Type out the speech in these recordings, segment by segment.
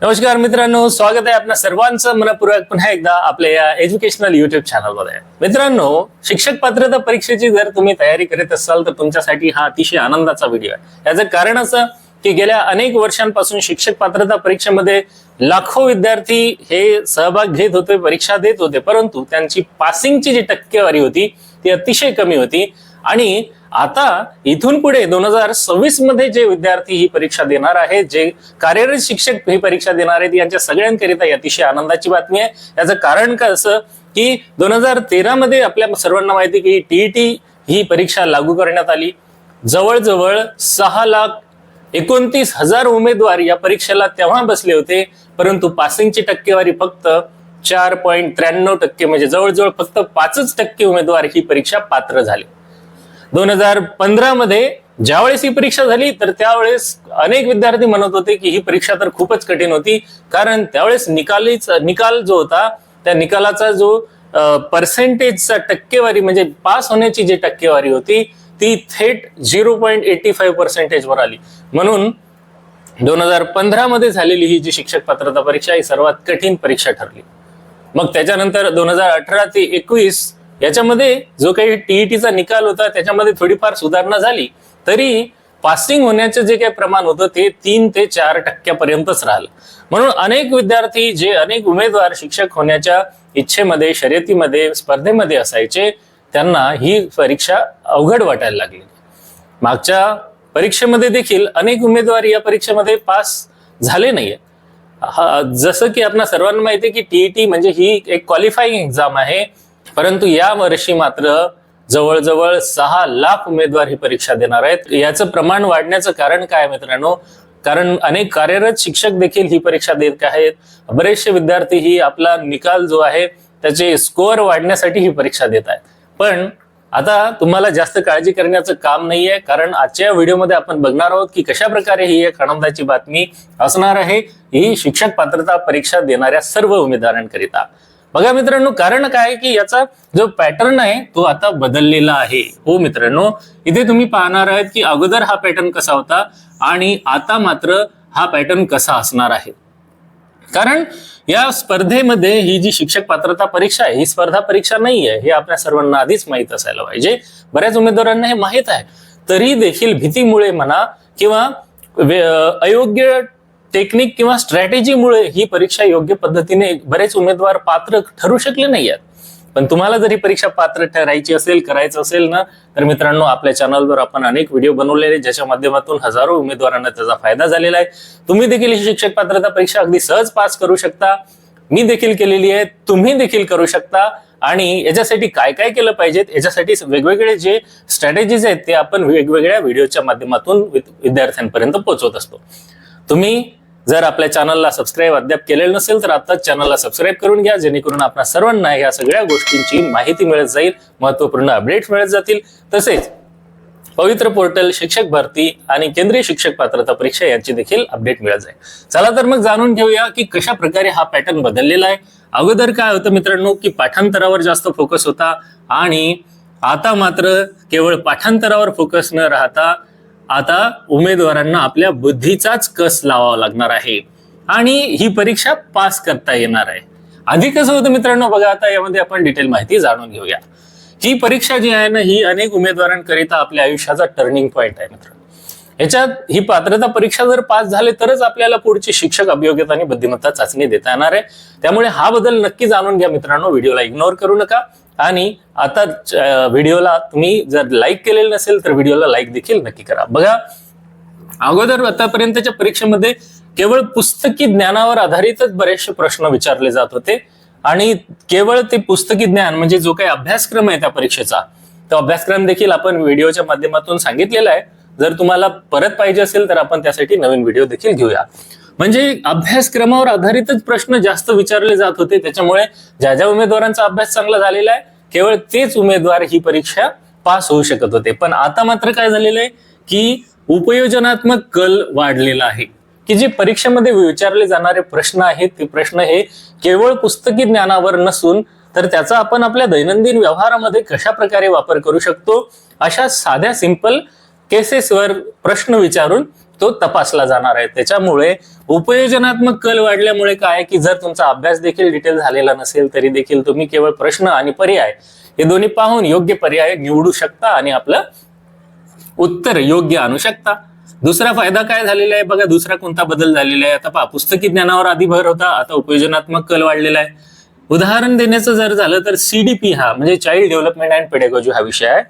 नमस्कार मित्रांनो, स्वागत आहे आपल्या सर्वांचं मनपूर्वक पुन्हा एकदा आपल्या या एज्युकेशनल युट्यूब चॅनलमध्ये। मित्रांनो, शिक्षक पात्रता परीक्षेची जर तुम्ही तयारी करत असाल तर तुमच्यासाठी हा अतिशय आनंदाचा व्हिडिओ आहे। याचं कारण असं की गेल्या अनेक वर्षांपासून शिक्षक पात्रता परीक्षेमध्ये लाखो विद्यार्थी हे सहभाग घेत होते, परीक्षा देत होते, परंतु त्यांची पासिंगची जी टक्केवारी होती ती अतिशय कमी होती। आणि आता इथून पुढे 2026 मध्ये जे विद्यार्थी ही परीक्षा देणार आहेत, जे कार्यरत शिक्षक ही परीक्षा देणार आहेत, यांच्या सगळ्यांकरिता अतिशय आनंदाची बातमी आहे। याचं कारण काय असं की 2013 मध्ये आपल्या सर्वांना माहिती की टीईटी ही परीक्षा लागू करण्यात आली। जवळजवळ 6,29,000 उमेदवार या परीक्षेला तेव्हा बसले होते, परंतु पासिंगची टक्केवारी फक्त 4.93%, म्हणजे जवळजवळ फक्त 5% उमेदवार ही परीक्षा पात्र झाले। 2015 मध्ये ज्यावेळेस ही परीक्षा झाली तर त्यावेळेस अनेक विद्यार्थी म्हणत होते की ही परीक्षा तर खूपच कठीण होती, कारण त्यावेळेस निकाल जो होता त्या निकालाचा जो पर्सेंटेजचा टक्केवारी म्हणजे पास होण्याची जी टक्केवारी होती ती थेट 0.85% वर आली। म्हणून 2015 मध्ये झालेली ही जी शिक्षक पात्रता परीक्षा ही सर्वात कठीण परीक्षा ठरली। मग त्याच्यानंतर 2018 ते 21 याच्यामध्ये जो काही टीईटीचा निकाल होता त्याच्यामध्ये थोडीफार सुधारणा झाली, तरी पासिंग होण्याचे जे काही प्रमाण होतं ते 3 ते 4% पर्यंतच राहिलं। म्हणून अनेक विद्यार्थी, जे अनेक उमेदवार शिक्षक होण्याच्या इच्छेमध्ये, शर्यतीमध्ये, स्पर्धेमध्ये असायचे, त्यांना ही परीक्षा अवघड वाटायला लागली। मागच्या परीक्षेमध्ये देखील अनेक उमेदवार या परीक्षेमध्ये पास झाले नाहीये। जसं की आपल्या सर्वांना माहिती आहे की टीईटी म्हणजे ही एक क्वालिफाईंग एक्झाम आहे, परंतु या वर्षी मात्र जवळजवळ 6 लाख उमेदवार ही परीक्षा देणार आहेत। याचं प्रमाण वाढण्याचं कारण काय मित्रांनो? कारण अनेक कार्यरत शिक्षक देखील ही परीक्षा देत आहेत। बरेचसे विद्यार्थी ही आपला निकाल जो आहे त्याचे स्कोअर वाढण्यासाठी ही परीक्षा देत आहेत। पण आता तुम्हाला जास्त काळजी करण्याचं काम नाहीये, कारण आजच्या व्हिडिओमध्ये आपण बघणार आहोत की कशा प्रकारे ही एक आनंदाची बातमी असणार आहे ही शिक्षक पात्रता परीक्षा देणाऱ्या सर्व उमेदवारांकरिता। बघा मित्रांनो, कारण काय की याचा जो पॅटर्न आहे तो आता बदललेला आहे। हो मित्रांनो, इथे तुम्ही पाहणार आहात की अगोदर हा पॅटर्न कसा होता आणि आता मात्र हा पॅटर्न कसा असणार आहे। कारण या स्पर्धेमध्ये ही जी शिक्षक पात्रता परीक्षा आहे ही स्पर्धा परीक्षा नाही आहे, हे आपल्या सर्वांना आधीच माहित असायला पाहिजे। बऱ्याच उमेदवारांना हे माहित आहे, तरी देखील भीतीमुळे म्हणा किंवा अयोग्य टेक्निक किंवा स्ट्रॅटेजीमुळे ही परीक्षा योग्य पद्धतीने बरेच उमेदवार पात्र ठरू शकले नाही आहेत। पण तुम्हाला जर ही परीक्षा पात्र ठरायची असेल, करायचं असेल ना, तर मित्रांनो आपल्या चॅनलवर आपण अनेक व्हिडिओ बनवलेले ज्याच्या माध्यमातून हजारो उमेदवारांना त्याचा फायदा झालेला आहे। तुम्ही देखील ही शिक्षक पात्रता परीक्षा अगदी सहज पास करू शकता। मी देखील केलेली आहे, तुम्ही देखील करू शकता। आणि याच्यासाठी काय काय केलं पाहिजे, याच्यासाठी वेगवेगळे जे स्ट्रॅटेजीज आहेत ते आपण वेगवेगळ्या व्हिडिओच्या माध्यमातून विद्यार्थ्यांपर्यंत पोहोचवत असतो। तुम्ही जर आपल्या चॅनलला सबस्क्राईब अद्याप केलेलं नसेल तर आताच चॅनलला सबस्क्राईब करून घ्या, जेणेकरून आपल्या सर्वांना या सगळ्या गोष्टींची माहिती मिळत जाईल, महत्त्वपूर्ण अपडेट्स मिळत जातील। तसेच पवित्र पोर्टल, शिक्षक भरती आणि केंद्रीय शिक्षक पात्रता परीक्षा यांची देखील अपडेट मिळत जाईल। चला तर मग जाणून घेऊया की कशा प्रकारे हा पॅटर्न बदललेला आहे। अगोदर काय होतं मित्रांनो की पाठांतरावर जास्त फोकस होता आणि आता मात्र केवळ पाठांतरावर फोकस न राहता आता उमेदवारांना आपल्या बुद्धीचाच कस लावावा लागणार आहे आणि ही परीक्षा पास करता येणार आहे। आधी कसं होतं मित्रांनो, बघा आता यामध्ये आपण डिटेल माहिती जाणून घेऊया। ही परीक्षा जी आहे ना ही अनेक उमेदवारांकरिता आपल्या आयुष्याचा टर्निंग पॉइंट आहे मित्रांनो। याच्यात ही पात्रता परीक्षा जर पास झाले तरच आपल्याला पुढची शिक्षक अभियोग्यता आणि बुद्धिमत्ता चाचणी देता येणार आहे। त्यामुळे हा बदल नक्की जाणून घ्या मित्रांनो, व्हिडिओला इग्नोर करू नका। आणि आता व्हिडिओला तुम्ही जर लाईक केलेलं नसेल तर व्हिडिओला लाईक देखील नक्की करा। बघा, अगोदर आतापर्यंतच्या परीक्षेमध्ये केवळ पुस्तकी ज्ञानावर आधारितच बरेचसे प्रश्न विचारले जात होते आणि केवळ ते पुस्तकी ज्ञान म्हणजे जो काही अभ्यासक्रम आहे त्या परीक्षेचा, तो अभ्यासक्रम देखील आपण व्हिडिओच्या माध्यमातून सांगितलेला आहे। जर तुम्हाला परत पाहिजे असेल तर आपण त्यासाठी नवीन व्हिडिओ देखील घेऊया। म्हणजे अभ्यासक्रमावर आधारितच प्रश्न जास्त विचारले जात होते, त्याच्यामुळे ज्या ज्या उमेदवारांचा अभ्यास चांगला झालेला आहे केवळ तेच उमेदवार ही परीक्षा पास होऊ शकत होते। पण आता मात्र काय झालेलं आहे की उपयोजनात्मक कल वाढलेला आहे की जे परीक्षेमध्ये विचारले जाणारे प्रश्न आहेत ते प्रश्न हे केवळ पुस्तकी ज्ञानावर नसून तर त्याचा आपण आपल्या दैनंदिन व्यवहारामध्ये कशा प्रकारे वापर करू शकतो अशा साध्या सिंपल केसेसवर प्रश्न विचारून तो तपासला जाणार आहे. त्याच्यामुळे उपयोजनात्मक कल वाढल्यामुळे काय की जर तुमचा अभ्यास देखील डिटेल झालेला नसेल तरी देखील तुम्ही केवळ प्रश्न आणि पर्याय हे दोन्ही पाहून योग्य पर्याय निवडू शकता आणि आपलं उत्तर योग्य आणू शकता. दुसरा फायदा काय झालेला आहे बघा, दुसरा कोणता बदल झालेला आहे. आता पहा, पुस्तकी ज्ञानावर आधी भर होता, आता उपयोजनात्मक कल वाढलेला आहे. उदाहरण देण्याचं जर झालं तर CDP हा म्हणजे चाइल्ड डेव्हलपमेंट अँड पेडागॉजी हा विषय आहे.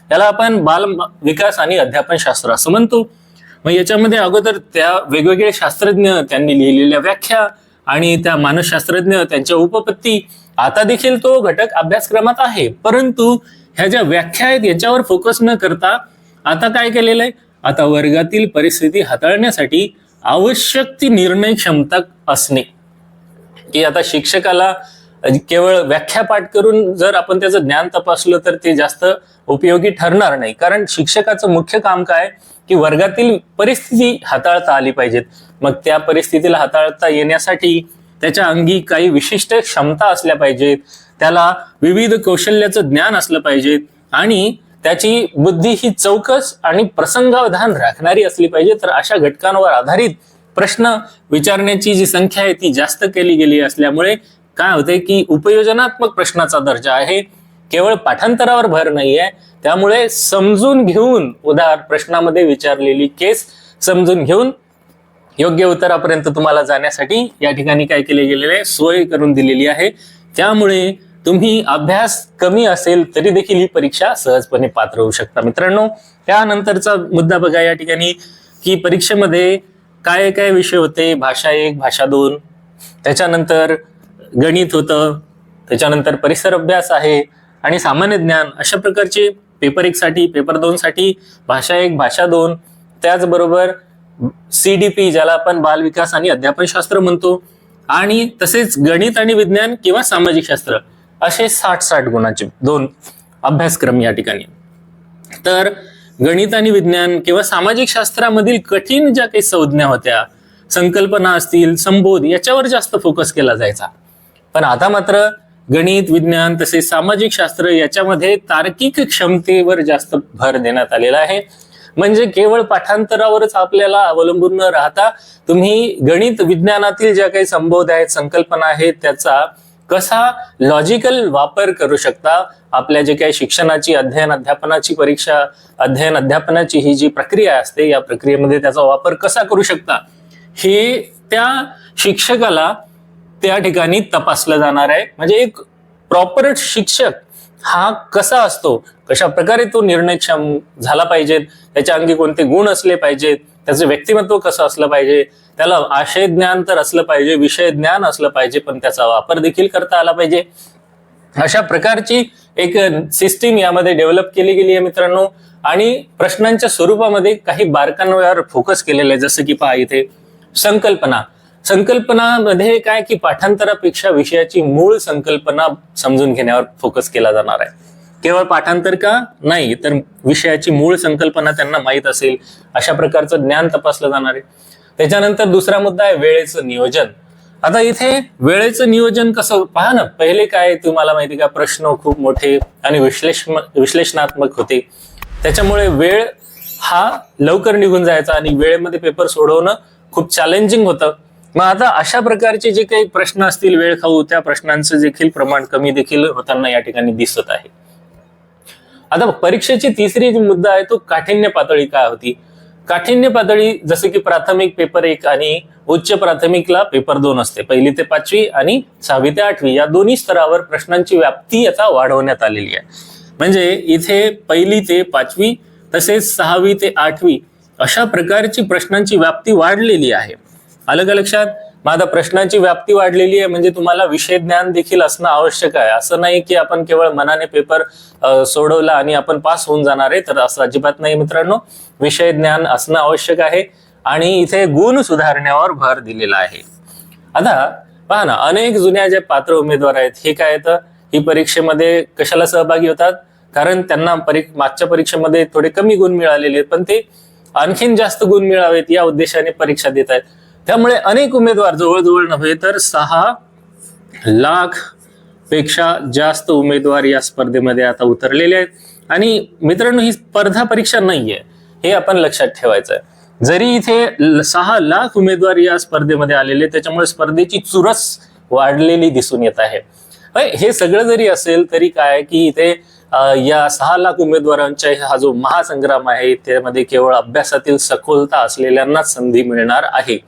त्याला आपण बाल विकास आणि अध्यापन शास्त्र असं म्हणतो. मग याच्यामध्ये अगोदर त्या वेगवेगळे शास्त्रज्ञ त्यांनी लिहिलेल्या व्याख्या आणि त्या मानसशास्त्रज्ञ त्यांच्या उपपत्ती आता देखील तो घटक अभ्यासक्रमात आहे, परंतु ह्या ज्या व्याख्या आहेत याच्यावर फोकस न करता आता काय केलेलं आहे, आता वर्गातील परिस्थिती हाताळण्यासाठी आवश्यक ती निर्णय क्षमता असणे, की आता शिक्षकाला केवळ व्याख्या पाठ करून जर आपण त्याचं ज्ञान तपासलं तर ते जास्त उपयोगी ठरणार नाही. कारण शिक्षकाचं मुख्य काम काय की वर्गातील परिस्थिती हाताळता आली पाहिजेत. मग त्या परिस्थितीला हाताळता येण्यासाठी त्याच्या अंगी काही विशिष्ट क्षमता असल्या पाहिजेत, त्याला विविध कौशल्याचं ज्ञान असलं पाहिजे आणि त्याची बुद्धी ही चौकस आणि प्रसंगावधान राखणारी असली पाहिजे. तर अशा घटकांवर आधारित प्रश्न विचारण्याची जी संख्या आहे ती जास्त केली गेली असल्यामुळे काय होते की उपयोजनात्मक प्रश्नाचा दर्जा आहे, केवळ पाठांतरावर भर नाहीये. त्यामुळे समजून घेऊन प्रश्नामध्ये विचारलेली केस समजून घेऊन योग्य उत्तरापर्यंत तुम्हाला जाण्यासाठी या ठिकाणी काय केले गेलेले आहे, सोय करून दिलेली आहे. त्यामुळे तुम्ही अभ्यास कमी असेल तरी देखील ही परीक्षा सहजपणे पात्र होऊ शकता. मित्रांनो, त्यानंतरचा मुद्दा बघा या ठिकाणी की परीक्षेमध्ये काय काय विषय होते. भाषा 1, भाषा 2, त्याच्यानंतर गणित होतं, त्याच्यानंतर परिसर अभ्यास आहे आणि सामान्य ज्ञान. अशा प्रकारचे पेपर 1 साठी, पेपर 2 साठी भाषा 1, भाषा 2, त्याचबरोबर CDP ज्याला आपण बाल विकास आणि अध्यापन शास्त्र म्हणतो, आणि तसेच गणित आणि विज्ञान किंवा सामाजिक शास्त्र असे 60-60 गुणाचे 2 अभ्यासक्रम या ठिकाणी. तर गणित आणि विज्ञान किंवा सामाजिक शास्त्रामधील कठीण ज्या काही संज्ञा होत्या, संकल्पना असतील, संबोध, याच्यावर जास्त फोकस केला जायचा. पण आता मात्र गणित, विज्ञान तसेच सामाजिक शास्त्र याच्यामध्ये तार्किक क्षमतेवर जास्त भर देण्यात आलेला आहे. म्हणजे केवळ पाठांतरावरच आपल्याला अवलंबून न राहता तुम्ही गणित विज्ञानातील ज्या काही संबोध आहेत, संकल्पना आहेत, त्याचा कसा लॉजिकल वापर करू शकता. आपल्या जे काही शिक्षणाची अध्यापनाची परीक्षा, अध्यापनाची ही जी प्रक्रिया असते या प्रक्रियेमध्ये त्याचा वापर कसा करू शकता हे त्या शिक्षकाला त्या ठिकाणी तपासलं जाणार आहे. म्हणजे एक प्रॉपर शिक्षक हा कसा असतो, कशा प्रकारे तो निर्णयक्षम झाला पाहिजे, त्याच्या अंगी कोणते गुण असले पाहिजेत, त्याचं व्यक्तिमत्व कसं असलं पाहिजे, त्याला आशय ज्ञान तर असलं पाहिजे, विषय ज्ञान असलं पाहिजे, पण त्याचा वापर देखील करता आला पाहिजे. अशा प्रकारची एक सिस्टीम यामध्ये डेव्हलप केली गेली आहे मित्रांनो. आणि प्रश्नांच्या स्वरूपामध्ये काही बारकांवर फोकस केलेलं आहे. जसं की पहा इथे संकल्पनामध्ये काय की पाठांतरापेक्षा विषयाची मूळ संकल्पना समजून घेण्यावर फोकस केला जाणार आहे. केवळ पाठांतर का नाही, तर विषयाची मूळ संकल्पना त्यांना माहीत असेल अशा प्रकारचं ज्ञान तपासलं जाणार आहे. त्याच्यानंतर दुसरा मुद्दा आहे वेळेचं नियोजन. आता इथे वेळेचं नियोजन कसं पहा ना, पहिले काय तुम्हाला माहिती का, प्रश्न खूप मोठे आणि विश्लेषणात्मक होते, त्याच्यामुळे वेळ हा लवकर निघून जायचा आणि वेळेमध्ये पेपर सोडवणं खूप चॅलेंजिंग होतं. मग आता अशा प्रकारचे जे काही प्रश्न असतील वेळ खाऊ, त्या प्रश्नांचं देखील प्रमाण कमी देखील होताना या ठिकाणी दिसत आहे. आता परीक्षेची तिसरी जी मुद्दा आहे तो काठिण्य पातळी काय होती. काठिण्य पातळी जसं की प्राथमिक पेपर 1 आणि उच्च प्राथमिकला पेपर 2 असते. 1ली ते 5वी आणि 6वी ते 8वी या दोन्ही स्तरावर प्रश्नांची व्याप्ती आता वाढवण्यात आलेली आहे. म्हणजे इथे 1ली ते 5वी तसेच 6वी ते 8वी अशा प्रकारची प्रश्नांची व्याप्ती वाढलेली आहे. आलं का लक्षात. मग आता प्रश्नांची व्याप्ती वाढलेली आहे म्हणजे तुम्हाला विषय ज्ञान देखील असणं आवश्यक आहे. असं नाही की आपण केवळ मनाने पेपर सोडवला आणि आपण पास होऊन जाणार आहे, तर असं अजिबात नाही मित्रांनो. विषय ज्ञान असणं आवश्यक आहे आणि इथे गुण सुधारण्यावर भर दिलेला आहे. आता पहा ना, अनेक जुन्या जे पात्र उमेदवार आहेत हे काय तर ही परीक्षेमध्ये कशाला सहभागी होतात, कारण त्यांना मागच्या परीक्षेमध्ये थोडे कमी गुण मिळालेले आहेत, पण ते आणखीन जास्त गुण मिळावेत या उद्देशाने परीक्षा देत आहेत. त्यामुळे अनेक उमेदवार, जवळजवळ नव्हे तर 6 लाख पेक्षा जास्त उमेदवार या स्पर्धेमध्ये आता उतरलेले आहेत. आणि मित्रांनो, ही स्पर्धा परीक्षा नाहीये हे आपण लक्षात ठेवायचं आहे. जरी इथे 6 लाख उमेदवार या स्पर्धेमध्ये आलेले, त्याच्यामुळे स्पर्धेची चुरस वाढलेली दिसून येत आहे. हे सगळं जरी असेल तरी काय की इथे या 6 लाख उमेदवारांचा हा जो महासंग्राम आहे त्यामध्ये केवळ अभ्यासातील सखोलता असलेल्यांनाच संधी मिळणार आहे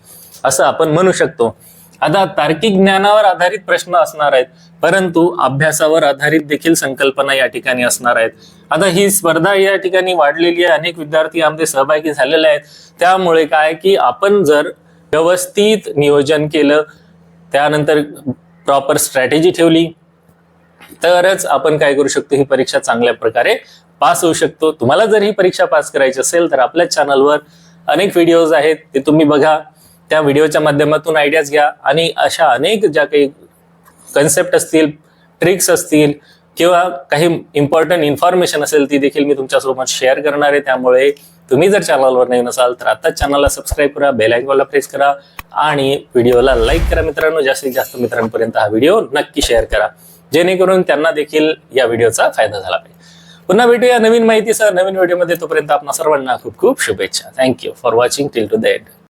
असं आपण म्हणू शकतो. आता तार्किक ज्ञानावर आधारित प्रश्न असणार आहेत, परंतु अभ्यासावर आधारित देखील संकल्पना या ठिकाणी असणार आहेत. आता ही स्पर्धा या ठिकाणी वाढलेली आहे, अनेक विद्यार्थी यामध्ये सहभागी झालेले आहेत. त्यामुळे काय की आपण जर व्यवस्थित नियोजन केलं, त्यानंतर प्रॉपर स्ट्रॅटेजी ठेवली, तरच आपण काय करू शकतो, ही परीक्षा चांगल्या प्रकारे पास होऊ शकतो. तुम्हाला जर ही परीक्षा पास करायची असेल तर आपल्या चॅनलवर अनेक व्हिडिओज आहेत, ते तुम्ही बघा. त्या व्हिडिओच्या माध्यमातून आयडियाज घ्या आणि अशा अनेक ज्या काही कन्सेप्ट असतील, ट्रिक्स असतील किंवा काही इम्पॉर्टंट इन्फॉर्मेशन असेल ती देखील मी तुमच्यासोबत शेअर करणार आहे. त्यामुळे तुम्ही जर चॅनलवर नवीन असाल तर आता चॅनलला सबस्क्राईब करा, बेल आयकॉनला प्रेस करा आणि व्हिडिओला लाईक करा मित्रांनो. जास्तीत जास्त मित्रांपर्यंत हा व्हिडिओ नक्की शेअर करा, जेणेकरून त्यांना देखील या व्हिडिओचा फायदा झाला पाहिजे. पुन्हा भेटूया नवीन माहितीसह नवीन व्हिडिओमध्ये. तोपर्यंत आपणा सर्वांना खूप खूप शुभेच्छा. Thank you for watching till two the end.